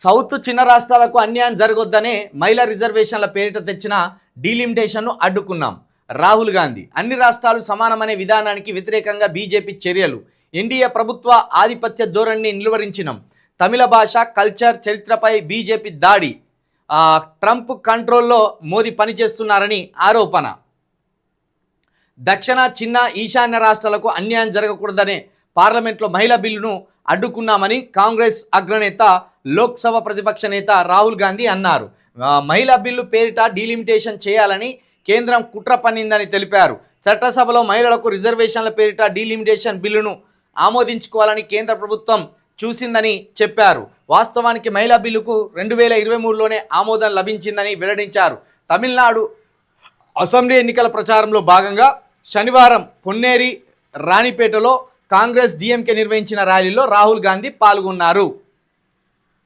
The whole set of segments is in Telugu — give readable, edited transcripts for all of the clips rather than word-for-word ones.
సౌత్ చిన్న రాష్ట్రాలకు అన్యాయం జరగొద్దనే మహిళా రిజర్వేషన్ల పేరిట తెచ్చిన డీలిమిటేషన్ను అడ్డుకున్నాం. రాహుల్ గాంధీ అన్ని రాష్ట్రాలు సమానమనే విధానానికి వ్యతిరేకంగా బీజేపీ చర్యలు. ఎన్డీఏ ప్రభుత్వ ఆధిపత్య ధోరణిని నిలువరించినాం. తమిళ భాష, కల్చర్, చరిత్రపై బీజేపీ దాడి. ట్రంప్ కంట్రోల్లో మోదీ పనిచేస్తున్నారని ఆరోపణ. దక్షిణ, చిన్న, ఈశాన్య రాష్ట్రాలకు అన్యాయం జరగకూడదనే పార్లమెంట్లో మహిళా బిల్లును అడ్డుకున్నామని కాంగ్రెస్ అగ్రనేత, లోక్సభ ప్రతిపక్ష నేత రాహుల్ గాంధీ అన్నారు. మహిళా బిల్లు పేరిట డీలిమిటేషన్ చేయాలని కేంద్రం కుట్ర పన్నిందని తెలిపారు. చట్టసభలో మహిళలకు రిజర్వేషన్ల పేరిట డీలిమిటేషన్ బిల్లును ఆమోదించుకోవాలని కేంద్ర ప్రభుత్వం చూసిందని చెప్పారు. వాస్తవానికి మహిళా బిల్లుకు 2023లోనే ఆమోదం లభించిందని వెల్లడించారు. తమిళనాడు అసెంబ్లీ ఎన్నికల ప్రచారంలో భాగంగా శనివారం పొన్నేరి, రాణిపేటలో కాంగ్రెస్, డిఎంకే నిర్వహించిన ర్యాలీలో రాహుల్ గాంధీ పాల్గొన్నారు.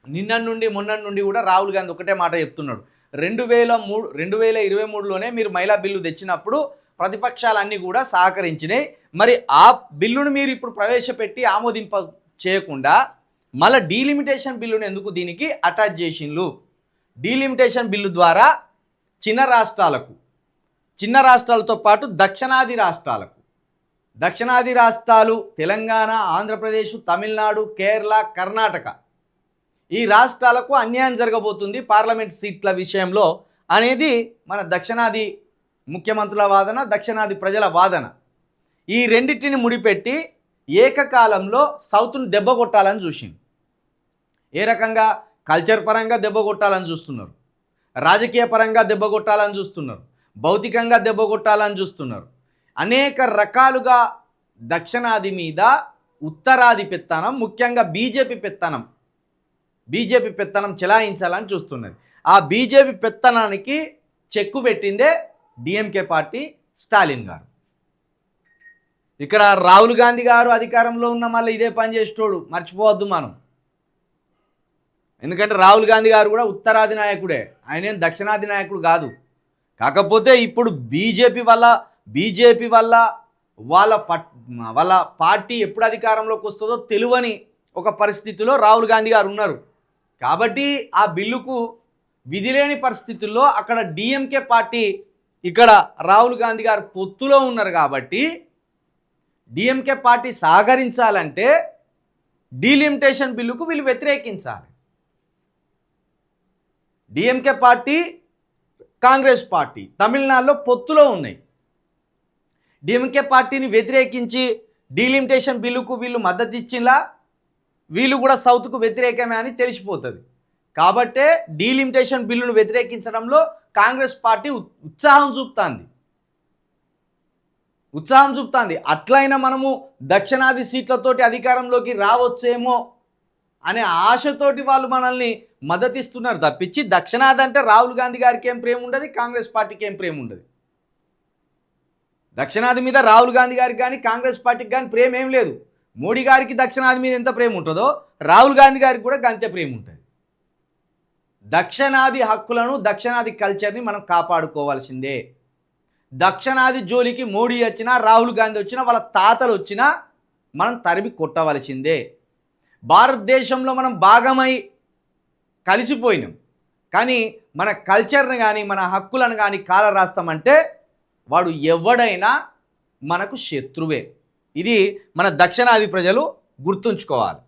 నిన్న నుండి మొన్న నుండి కూడా రాహుల్ గాంధీ ఒకటే మాట చెప్తున్నాడు. 2023లోనే మీరు మహిళా బిల్లు తెచ్చినప్పుడు ప్రతిపక్షాలన్నీ కూడా సహకరించినాయి. మరి ఆ బిల్లును మీరు ఇప్పుడు ప్రవేశపెట్టి ఆమోదింప చేయకుండా మళ్ళీ డీలిమిటేషన్ బిల్లును ఎందుకు దీనికి అటాచ్ చేసిండ్రు? డీలిమిటేషన్ బిల్లు ద్వారా చిన్న రాష్ట్రాలతో పాటు దక్షిణాది రాష్ట్రాలు తెలంగాణ, ఆంధ్రప్రదేశ్, తమిళనాడు, కేరళ, కర్ణాటక ఈ రాష్ట్రాలకు అన్యాయం జరగబోతుంది పార్లమెంట్ సీట్ల విషయంలో అనేది మన దక్షిణాది ముఖ్యమంత్రుల వాదన, దక్షిణాది ప్రజల వాదన. ఈ రెండింటిని ముడిపెట్టి ఏకకాలంలో సౌత్ను దెబ్బ కొట్టాలని చూసింది. ఏ రకంగా? కల్చర్ పరంగా దెబ్బ కొట్టాలని చూస్తున్నారు, రాజకీయ పరంగా దెబ్బ కొట్టాలని చూస్తున్నారు, భౌతికంగా దెబ్బ కొట్టాలని చూస్తున్నారు. అనేక రకాలుగా దక్షిణాది మీద ఉత్తరాది పెత్తనం, ముఖ్యంగా బీజేపీ పెత్తనం చెలాయించాలని చూస్తున్నది. ఆ బీజేపీ పెత్తనానికి చెక్కు పెట్టిందే డిఎంకే పార్టీ, స్టాలిన్ గారు. ఇక్కడ రాహుల్ గాంధీ గారు అధికారంలో ఉన్న మళ్ళీ ఇదే పని చేసేటోడు, మర్చిపోవద్దు మనం. ఎందుకంటే రాహుల్ గాంధీ గారు కూడా ఉత్తరాది నాయకుడే, ఆయనేం దక్షిణాది నాయకుడు కాదు. కాకపోతే ఇప్పుడు బీజేపీ వల్ల వాళ్ళ పార్టీ ఎప్పుడు అధికారంలోకి వస్తుందో తెలియని ఒక పరిస్థితిలో రాహుల్ గాంధీ గారు ఉన్నారు. కాబట్టి ఆ బిల్లుకు విధి లేని పరిస్థితుల్లో అక్కడ డిఎంకే పార్టీ, ఇక్కడ రాహుల్ గాంధీ గారు పొత్తులో ఉన్నారు. కాబట్టి డిఎంకే పార్టీ సహకరించాలంటే డీలిమిటేషన్ బిల్లుకు వీళ్ళు వ్యతిరేకించాలి. డిఎంకే పార్టీ, కాంగ్రెస్ పార్టీ తమిళనాడులో పొత్తులో ఉన్నాయి. డిఎంకే పార్టీని వ్యతిరేకించి డీలిమిటేషన్ బిల్లుకు వీళ్ళు మద్దతు ఇచ్చిలా, వీళ్ళు కూడా సౌత్కు వ్యతిరేకమే అని తెలిసిపోతుంది. కాబట్టే డీలిమిటేషన్ బిల్లును వ్యతిరేకించడంలో కాంగ్రెస్ పార్టీ ఉత్సాహం చూపుతుంది. అట్లయినా మనము దక్షిణాది సీట్లతోటి అధికారంలోకి రావచ్చేమో అనే ఆశతోటి వాళ్ళు మనల్ని మద్దతిస్తున్నారు తప్పించి, దక్షిణాది అంటే రాహుల్ గాంధీ గారికి ఏం ప్రేమ ఉండదు, కాంగ్రెస్ పార్టీకి ఏం ప్రేమ ఉండదు. దక్షిణాది మీద రాహుల్ గాంధీ గారికి కానీ కాంగ్రెస్ పార్టీకి కానీ ప్రేమ ఏం లేదు. మోడీ గారికి దక్షిణాది మీద ఎంత ప్రేమ ఉంటుందో రాహుల్ గాంధీ గారికి కూడా అంతే ప్రేమ ఉంటుంది. దక్షిణాది హక్కులను, దక్షిణాది కల్చర్ని మనం కాపాడుకోవాల్సిందే. దక్షిణాది జోలికి మోడీ వచ్చినా, రాహుల్ గాంధీ వచ్చినా, వాళ్ళ తాతలు వచ్చినా మనం తరిమి కొట్టవలసిందే. భారతదేశంలో మనం భాగమై కలిసిపోయినాం, కానీ మన కల్చర్ని కానీ మన హక్కులను కానీ కాలరాస్తామంటే వాడు ఎవడైనా మనకు శత్రువే. ఇది మన దక్షిణాది ప్రజలు గుర్తుంచుకోవాలి.